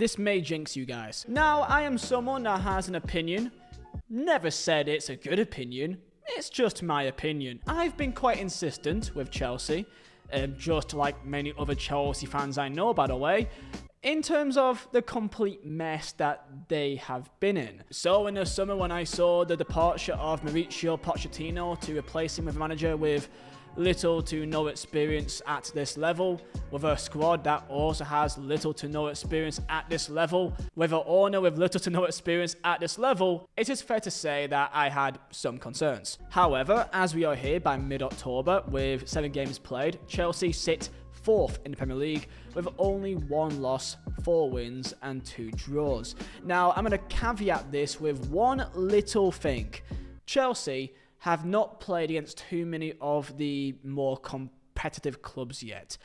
This may jinx you guys. Now, I am someone that has an opinion. Never said it's a good opinion. It's just my opinion. I've been quite insistent with Chelsea, just like many other Chelsea fans I know, by the way, in terms of the complete mess that they have been in. So in the summer, when I saw the departure of Mauricio Pochettino to replace him with a manager with little to no experience at this level, with a squad that also has little to no experience at this level, with an owner with little to no experience at this level, it is fair to say that I had some concerns. However, as we are here by mid-October with 7 games played, Chelsea sit 4th in the Premier League with only 1 loss, 4 wins and 2 draws. Now, I'm going to caveat this with one little thing. Chelsea have not played against too many of the more competitive clubs yet.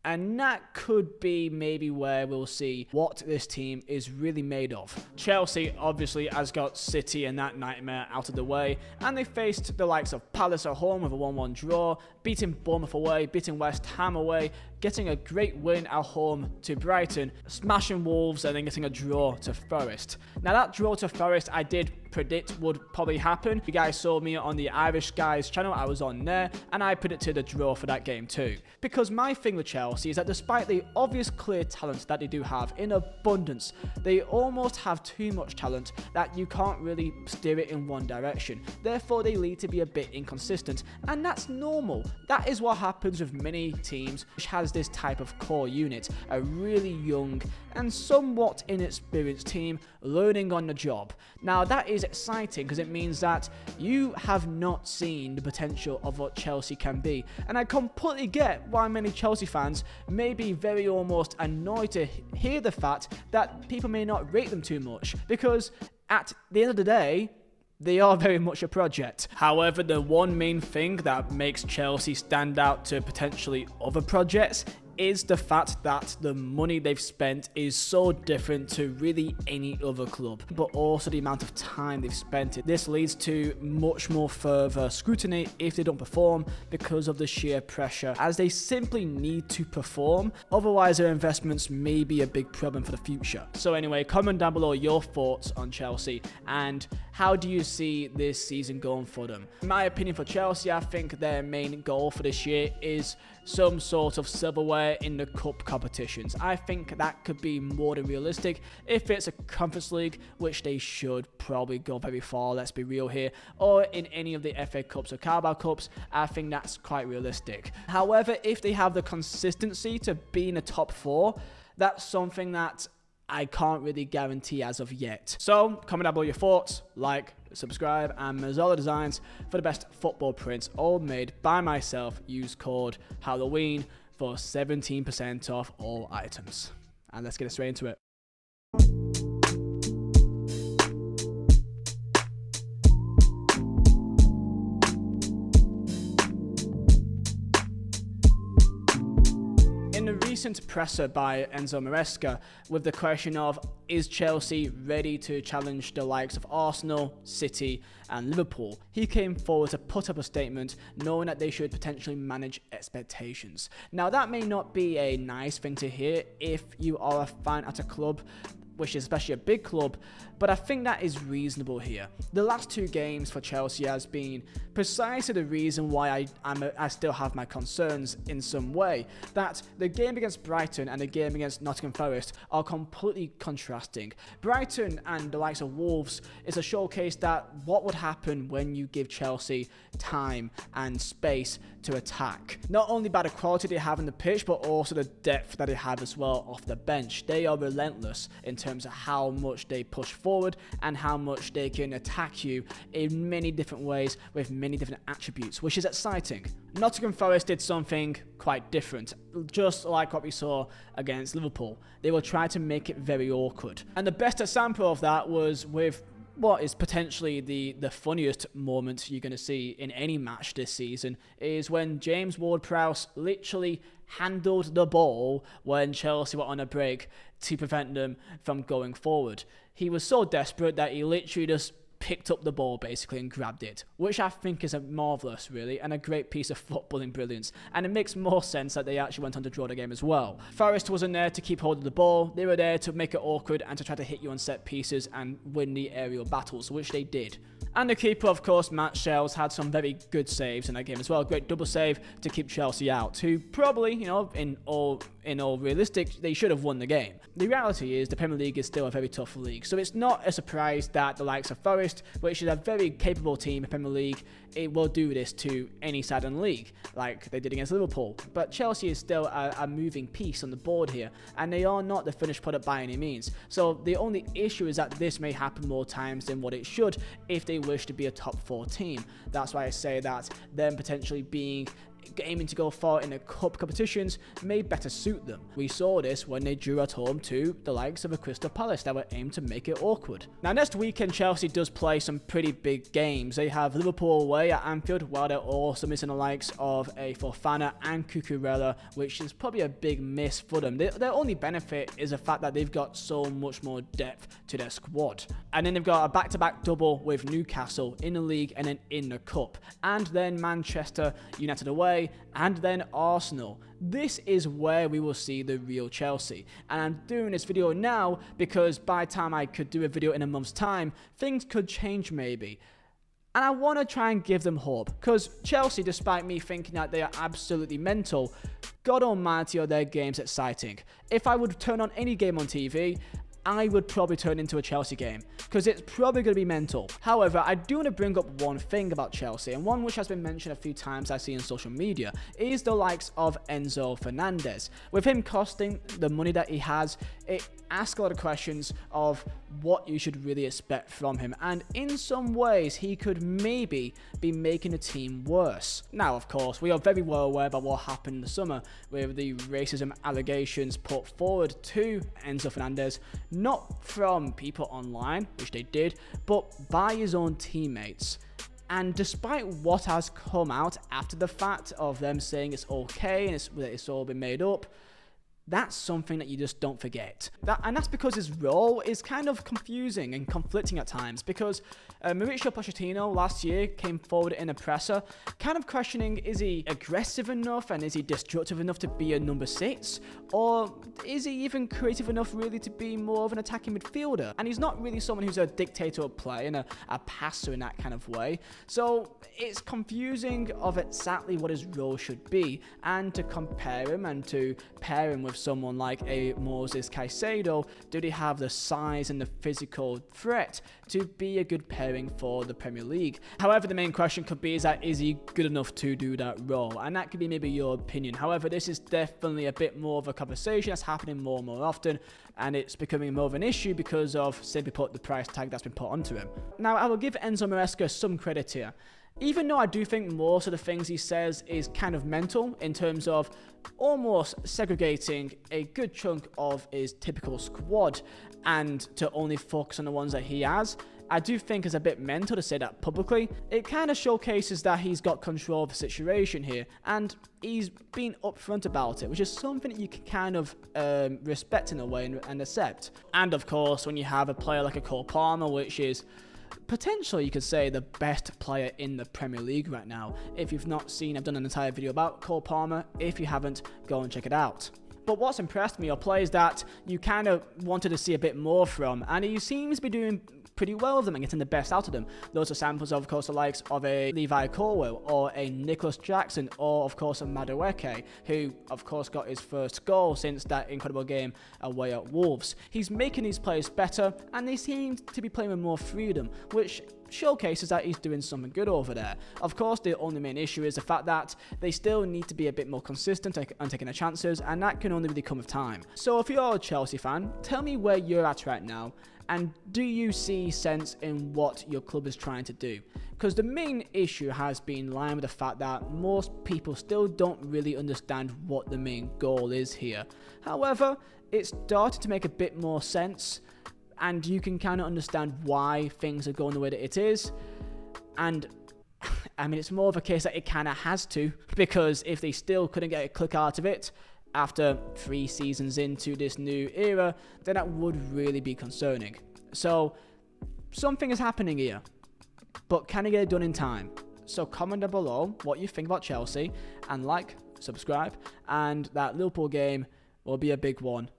And that could be maybe where we'll see what this team is really made of. Chelsea obviously has got City and that nightmare out of the way, and they faced the likes of Palace at home with a 1-1 draw, beating Bournemouth away, beating West Ham away, getting a great win at home to Brighton, smashing Wolves and then getting a draw to Forest. Now that draw to Forest I did predict would probably happen. You guys saw me on the Irish Guys channel, I was on there, and I predicted a draw for that game too. Because my thing with Chelsea is that despite the obvious clear talent that they do have in abundance, they almost have too much talent that you can't really steer it in one direction. Therefore they lead to be a bit inconsistent, and that's normal. That is what happens with many teams which has this type of core unit, a really young and somewhat inexperienced team learning on the job. Now that is exciting because it means that you have not seen the potential of what Chelsea can be, and I completely get why many Chelsea fans may be very almost annoyed to hear the fact that people may not rate them too much, because at the end of the day they are very much a project. However, the one main thing that makes Chelsea stand out to potentially other projects is the fact that the money they've spent is so different to really any other club, but also the amount of time they've spent it. This leads to much more further scrutiny if they don't perform because of the sheer pressure, as they simply need to perform, otherwise their investments may be a big problem for the future. So anyway, comment down below your thoughts on Chelsea and how do you see this season going for them. In my opinion for Chelsea, I think their main goal for this year is some sort of silverware in the cup competitions. I think that could be more than realistic. If it's a Conference League, which they should probably go very far, let's be real here, or in any of the FA Cups or Carabao Cups, I think that's quite realistic. However, if they have the consistency to be in the top 4, that's something that I can't really guarantee as of yet. So comment down below your thoughts, like, subscribe, and Mazzola Designs for the best football prints, all made by myself. Use code Halloween for 17% off all items. And let's get straight into it. In a recent presser by Enzo Fernandez with the question of, is Chelsea ready to challenge the likes of Arsenal, City and Liverpool, he came forward to put up a statement knowing that they should potentially manage expectations. Now that may not be a nice thing to hear if you are a fan at a club, which is especially a big club, but I think that is reasonable here. The last 2 games for Chelsea has been precisely the reason why I still have my concerns in some way. That the game against Brighton and the game against Nottingham Forest are completely contrasting. Brighton and the likes of Wolves is a showcase that what would happen when you give Chelsea time and space to attack. Not only by the quality they have in the pitch, but also the depth that they have as well off the bench. They are relentless in terms of how much they push forward and how much they can attack you in many different ways with many different attributes, which is exciting. Nottingham Forest did something quite different, just like what we saw against Liverpool. They will try to make it very awkward. And the best example of that was with what is potentially the funniest moment you're going to see in any match this season, is when James Ward-Prowse literally handled the ball when Chelsea were on a break to prevent them from going forward. He was so desperate that he literally just picked up the ball basically and grabbed it, which I think is a marvellous really and a great piece of footballing brilliance, and it makes more sense that they actually went on to draw the game as well. Forest wasn't there to keep hold of the ball, they were there to make it awkward and to try to hit you on set pieces and win the aerial battles, which they did. And the keeper, of course, Matt Shells, had some very good saves in that game as well. Great double save to keep Chelsea out, who probably, in all realistic, they should have won the game. The reality is the Premier League is still a very tough league, so it's not a surprise that the likes of Forest, which is a very capable team in Premier League, it will do this to any side in the league, like they did against Liverpool. But Chelsea is still a moving piece on the board here, and they are not the finished product by any means. So the only issue is that this may happen more times than what it should if they wish to be a top 4 team. That's why I say that them potentially aiming to go far in the cup competitions may better suit them. We saw this when they drew at home to the likes of a Crystal Palace that were aimed to make it awkward. Now next weekend Chelsea does play some pretty big games. They have Liverpool away at Anfield, while they're also missing the likes of a Fofana and Cucurella, which is probably a big miss for them. Their only benefit is the fact that they've got so much more depth to their squad. And then they've got a back-to-back double with Newcastle in the league and then in the cup, and then Manchester United away, and then Arsenal. This is where we will see the real Chelsea, and I'm doing this video now because by the time I could do a video in a month's time, things could change maybe. And I want to try and give them hope, because Chelsea, despite me thinking that they are absolutely mental, God almighty are their games exciting. If I would turn on any game on TV, I would probably turn into a Chelsea game, because it's probably going to be mental. However, I do want to bring up one thing about Chelsea, and one which has been mentioned a few times I see on social media, is the likes of Enzo Fernandez. With him costing the money that he has, it asks a lot of questions of what you should really expect from him, and in some ways he could maybe be making the team worse. Now of course we are very well aware about what happened in the summer with the racism allegations put forward to Enzo Fernandez, not from people online, which they did, but by his own teammates. And despite what has come out after the fact of them saying it's okay and it's all been made up, that's something that you just don't forget. And that's because his role is kind of confusing and conflicting at times, because Mauricio Pochettino last year came forward in a presser kind of questioning, is he aggressive enough and is he destructive enough to be a number 6? Or is he even creative enough really to be more of an attacking midfielder? And he's not really someone who's a dictator of play and a passer in that kind of way. So it's confusing of exactly what his role should be, and to compare him and to pair him with someone like a Moses Caicedo, do they have the size and the physical threat to be a good pairing for the Premier League? However, the main question could be, is he good enough to do that role? And that could be maybe your opinion. However, this is definitely a bit more of a conversation that's happening more and more often, and it's becoming more of an issue because of, simply put, the price tag that's been put onto him. Now, I will give Enzo Maresca some credit here. Even though I do think most of the things he says is kind of mental in terms of almost segregating a good chunk of his typical squad and to only focus on the ones that he has, I do think it's a bit mental to say that publicly. It kind of showcases that he's got control of the situation here, and he's been upfront about it, which is something that you can kind of respect in a way and accept. And of course, when you have a player like a Cole Palmer, which is potentially, you could say, the best player in the Premier League right now. If you've not seen, I've done an entire video about Cole Palmer. If you haven't, go and check it out. But what's impressed me are players that you kind of wanted to see a bit more from, and he seems to be doing pretty well with them and getting the best out of them. Those are samples, of course, the likes of a Levi Colwill or a Nicholas Jackson, or of course a Madueke, who of course got his first goal since that incredible game away at Wolves. He's making these players better, and they seem to be playing with more freedom, which showcases that he's doing something good over there. Of course, the only main issue is the fact that they still need to be a bit more consistent on taking their chances, and that can only really come with time. So if you're a Chelsea fan, tell me where you're at right now, and do you see sense in what your club is trying to do? Because the main issue has been in line with the fact that most people still don't really understand what the main goal is here. However, it's started to make a bit more sense, and you can kind of understand why things are going the way that it is. And I mean, it's more of a case that it kind of has to, because if they still couldn't get a click out of it after 3 seasons into this new era, then that would really be concerning. So something is happening here. But can he get it done in time? So comment down below what you think about Chelsea, and like, subscribe, and that Liverpool game will be a big one,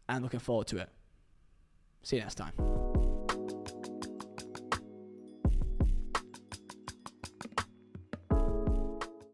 and looking forward to it. See you next time.